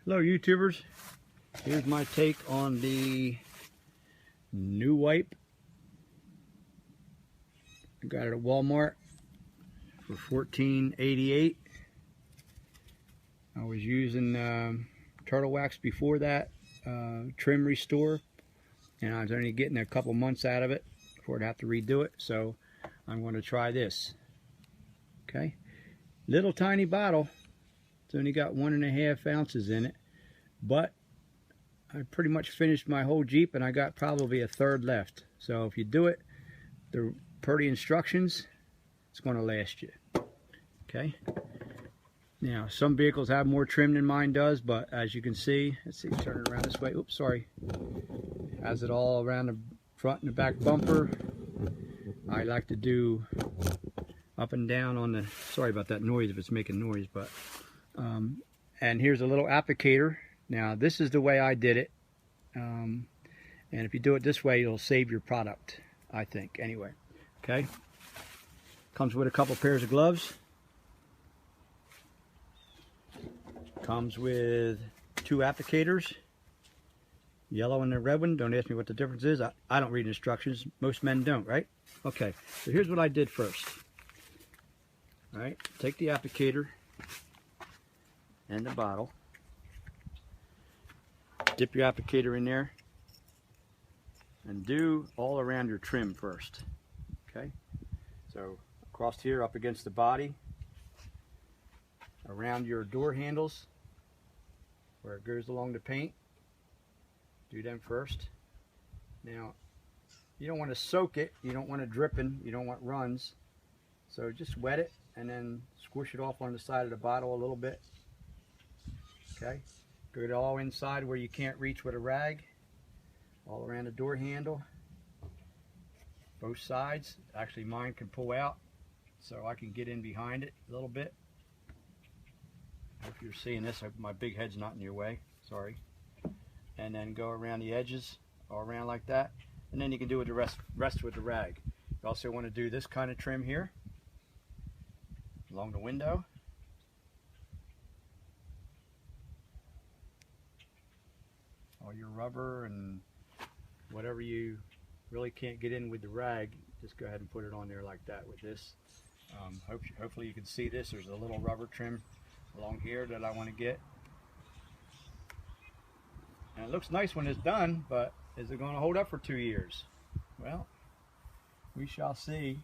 Hello YouTubers, here's my take on the new wipe. I got it at Walmart for $14.88. I was using Turtle Wax before that, Trim Restore, and I was only getting a couple months out of it before I'd have to redo it, so I'm going to try this. Okay, little tiny bottle. It's only got 1.5 ounces in it, but I pretty much finished my whole Jeep and I got probably a third left. So if you do it per the instructions, it's going to last you. Okay. Now some vehicles have more trim than mine does, but as you can see, let's see, turn it around this way. Oops, sorry. Has it all around the front and the back bumper. I like to do up and down on the, sorry about that noise if it's making noise, but and here's a little applicator. Now this is the way I did it, and if you do it this way, it'll save your product, I think. Anyway, okay. Comes with a couple pairs of gloves. Comes with 2 applicators, yellow and the red one. Don't ask me what the difference is. I don't read instructions. Most men don't, right? Okay, so here's what I did first. All right, take the applicator and the bottle. Dip your applicator in there and do all around your trim first. Okay, so across here up against the body, around your door handles where it goes along the paint, do them first. Now you don't want to soak it, you don't want it dripping, you don't want runs, so just wet it and then squish it off on the side of the bottle a little bit. Okay, go it all inside where you can't reach with a rag, all around the door handle, both sides. Actually mine can pull out so I can get in behind it a little bit. Hope you're seeing this, my big head's not in your way, sorry. And then go around the edges, all around like that, and then you can do it the rest with the rag. You also want to do this kind of trim here along the window. All your rubber and whatever you really can't get in with the rag, just go ahead and put it on there like that with this. Hopefully you can see this. There's a little rubber trim along here that I want to get. And it looks nice when it's done, but is it going to hold up for 2 years? Well, we shall see.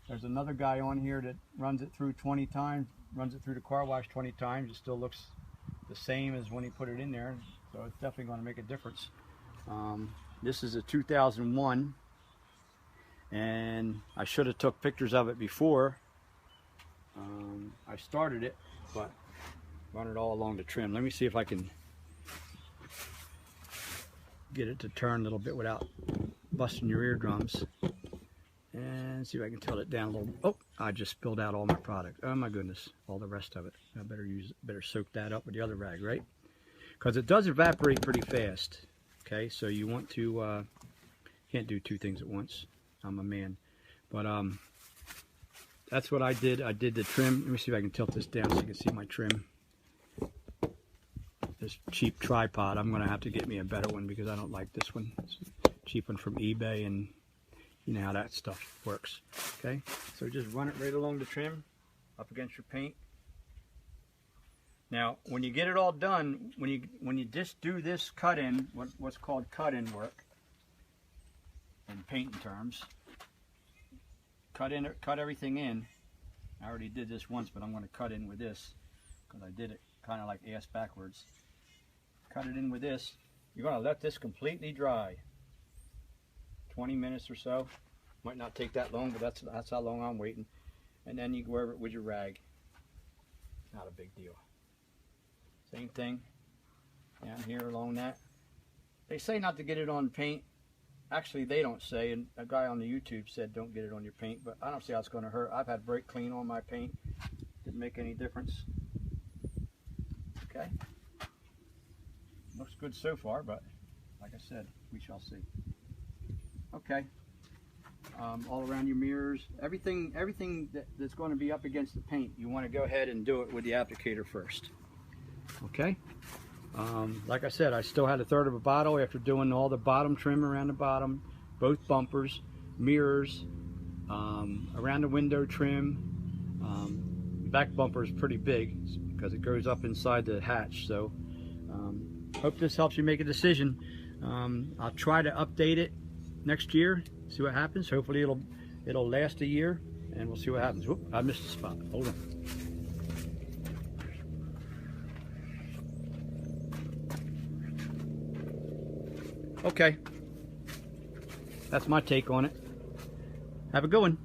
There's another guy on here that runs it through 20 times, runs it through the car wash 20 times. It still looks the same as when he put it in there. So it's definitely going to make a difference. This is a 2001, and I should have took pictures of it before I started it, but run it all along the trim. Let me see if I can get it to turn a little bit without busting your eardrums, and see if I can tilt it down a little. Oh, I just spilled out all my product. Oh my goodness, all the rest of it. I better soak that up with the other rag, right? Because it does evaporate pretty fast. Okay, so you want to can't do 2 things at once. I'm a man, but that's what I did. I did the trim. Let me see if I can tilt this down so you can see my trim. This cheap tripod, I'm gonna have to get me a better one because I don't like this one. It's a cheap one from eBay, and you know how that stuff works. Okay, so just run it right along the trim up against your paint. Now, when you get it all done, when you just do this cut-in, what's called cut-in work, in painting terms, cut everything in. I already did this once, but I'm going to cut in with this because I did it kind of like ass backwards. Cut it in with this. You're going to let this completely dry. 20 minutes or so. Might not take that long, but that's how long I'm waiting. And then you go over it with your rag. Not a big deal. Same thing down here along that. They say not to get it on paint. Actually, they don't say, and a guy on the YouTube said don't get it on your paint, but I don't see how it's going to hurt. I've had brake clean on my paint. Didn't make any difference. Okay. Looks good so far, but like I said, we shall see. Okay. All around your mirrors, everything that's going to be up against the paint, you want to go ahead and do it with the applicator first. Okay. Like I said, I still had a third of a bottle after doing all the bottom trim around the bottom, both bumpers, mirrors, around the window trim. Back bumper is pretty big because it goes up inside the hatch. So hope this helps you make a decision. I'll try to update it next year, see what happens. Hopefully it'll last a year, and we'll see what happens. Whoop, I missed a spot. Hold on. Okay, that's my take on it. Have a good one.